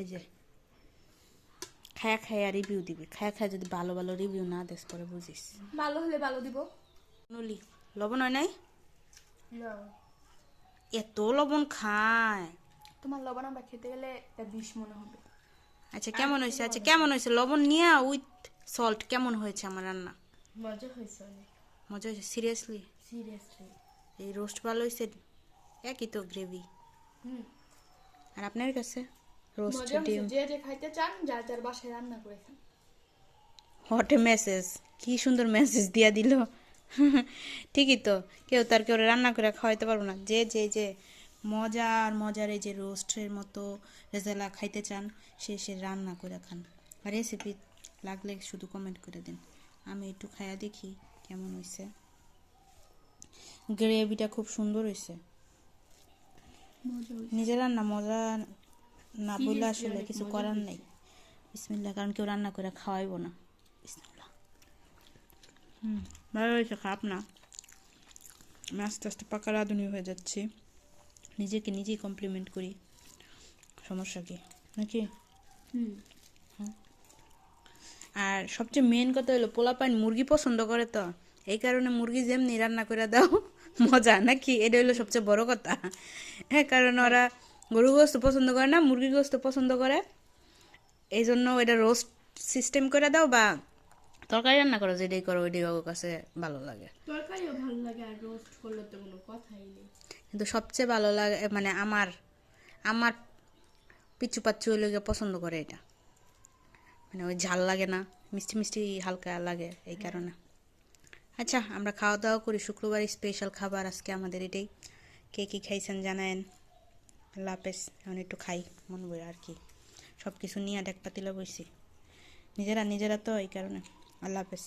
এই যে খায়া খায়া রিভিউ দিবি, খায়া খায়া যদি ভালো ভালো রিভিউ না দেস পরে বুঝিস। ভালো হলে ভালো দিব। নলি লবণ হয় নাই? না, এত লবণ খায়? তোমার লবণ আমরা খেতে গেলে একটা বিষ মনে হবে। আচ্ছা কেমন হয়েছে? আচ্ছা কেমন হয়েছে? লবণ নিয়া উইথ সল্ট কেমন হয়েছে আমার রান্না? মজা হয়েছে অনেক। মজা হয়েছে সিরিয়াসলি? সিরিয়াসলি। এই রোস্ট ভালো হয়েছে? একই তো গ্রেভি। আর আপনার কাছে রোস্ট মজা হয়েছে। ডিম? যে যে খাইতে চান যার যার বাসায় রান্না করে খান। হট মেসেজ, কি সুন্দর মেসেজ দিয়া দিল। ঠিকই তো, কেউ তার কেউ রান্না করে খাওয়াইতে পারবো না। যে যে যে মজার মজার এই যে রোস্টের মতো রেজালা খাইতে চান সে সে রান্না করে খান। আর রেসিপি লাগলে শুধু কমেন্ট করে দিন, আমি একটু খাইয়া দেখি কেমন হয়েছে। গ্রেভিটা খুব সুন্দর হয়েছে। নিজের রান্না মজা না বলে আসলে কিছু করার নেই। বিসমিল্লাহ, কারণ কেউ রান্না করে খাওয়াইবো না। বিসমিল্লাহ। ভালো হয়েছে, খারাপ না। আমি আস্তে আস্তে পাকা রাঁধুনি হয়ে যাচ্ছি, নিজেকে নিজেই কমপ্লিমেন্ট করি। সমস্যা কি নাকি? আর সবচেয়ে মেন কথা হলো পোলাপাইন মুরগি পছন্দ করে, তো এই কারণে মুরগি যেমনি রান্না করে দাও মজা নাকি, এটা হলো সবচেয়ে বড় কথা। হ্যাঁ, কারণ ওরা গরু গোস্ত পছন্দ করে না, মুরগি গোস্ত পছন্দ করে। এই জন্য এটা রোস্ট সিস্টেম করে দাও বা তরকারি রান্না করো, যেটাই করো ওইটাই ওর কাছে ভালো লাগে। তরকারিও ভালো লাগে, আর রোস্ট করলে তো কোনো কথাই নেই। কিন্তু সবচেয়ে ভালো লাগে মানে আমার আমার পিছু পাচ্ছু হইলে গিয়ে পছন্দ করে এটা, মানে ওই ঝাল লাগে না, মিষ্টি মিষ্টি হালকা লাগে এই কারণে। আচ্ছা আমরা খাওয়া দাওয়া করি, শুক্রবার স্পেশাল খাবার আজকে আমাদের এটাই। কে কী খাইছেন জানায়েন। আল্লাহ হাফেজ। এখন একটু খাই মন বই আর কি, সব কিছু নিয়ে এক পাতিলা বইছি নিজেরা নিজেরা, তো এই কারণে। আল্লাহ হাফেজ।